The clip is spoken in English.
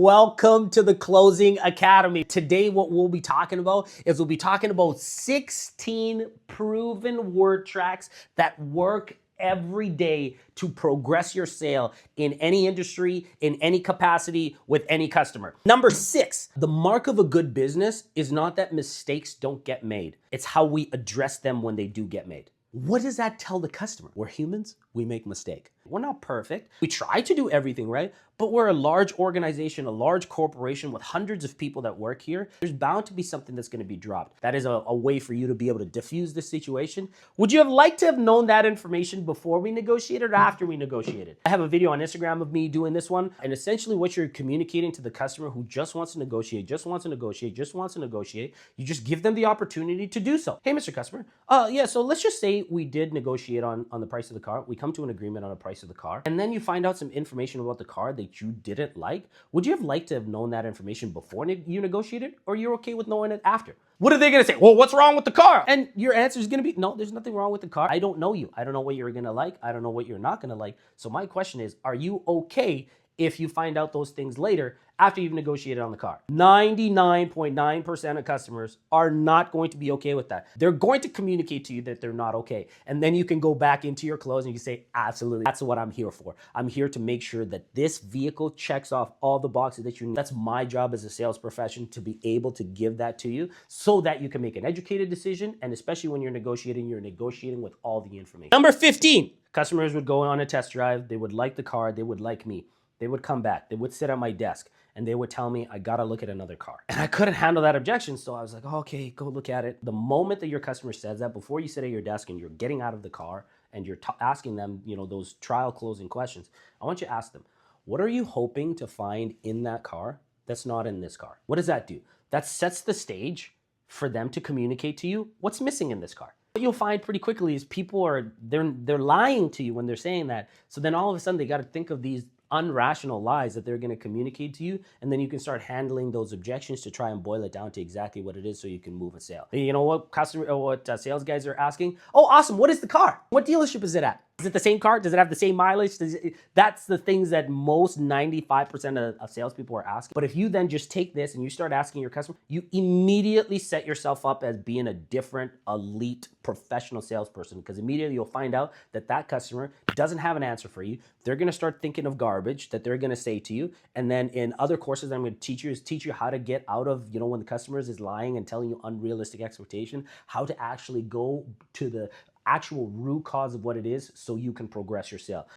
Welcome to the Closing Academy. Today, what we'll be talking about is 16 proven word tracks that work every day to progress your sale in any industry, in any capacity, with any customer. Number 6, the mark of a good business is not that mistakes don't get made. It's how we address them when they do get made. What does that tell the customer? We're humans, we make mistakes. We're not perfect. We try to do everything right, but we're a large organization, a large corporation with hundreds of people that work here. There's bound to be something that's gonna be dropped. That is a way for you to be able to diffuse the situation. Would you have liked to have known that information before we negotiated or after we negotiated? I have a video on Instagram of me doing this one, and essentially what you're communicating to the customer who just wants to negotiate, you just give them the opportunity to do so. Hey, Mr. Customer, yeah, so let's just say we did negotiate on the price of the car. We come to an agreement on the price of the car, and then you find out some information about the car that you didn't like. Would you have liked to have known that information before you negotiated, or you're okay with knowing it after? What are they gonna say? Well, what's wrong with the car? And your answer is gonna be, no, there's nothing wrong with the car. I don't know you. I don't know what you're gonna like. I don't know what you're not gonna like. So my question is, are you okay if you find out those things later after you've negotiated on the car? 99.9% of customers are not going to be okay with that. They're going to communicate to you that they're not okay. And then you can go back into your close and you say, absolutely, that's what I'm here for. I'm here to make sure that this vehicle checks off all the boxes that you need. That's my job as a sales profession, to be able to give that to you so that you can make an educated decision. And especially when you're negotiating with all the information. Number 15, customers would go on a test drive. They would like the car. They would like me. They would come back. They would sit at my desk and they would tell me, I gotta look at another car. And I couldn't handle that objection. So I was like, okay, go look at it. The moment that your customer says that, before you sit at your desk and you're getting out of the car and you're asking them, those trial closing questions, I want you to ask them, what are you hoping to find in that car that's not in this car? What does that do? That sets the stage for them to communicate to you what's missing in this car. What you'll find pretty quickly is people they're lying to you when they're saying that. So then all of a sudden they got to think of these unrational lies that they're going to communicate to you, and then you can start handling those objections to try and boil it down to exactly what it is so you can move a sale. You know what sales guys are asking? Oh, awesome. What is the car? What dealership is it at? Is it the same car? Does it have the same mileage? That's the things that most 95% of salespeople are asking. But if you then just take this and you start asking your customer, you immediately set yourself up as being a different, elite, professional salesperson, because immediately you'll find out that that customer doesn't have an answer for you. They're going to start thinking of garbage that they're going to say to you. And then in other courses I'm going to teach you how to get out of, when the customer is lying and telling you unrealistic expectation, how to actually go to the actual root cause of what it is so you can progress your sale.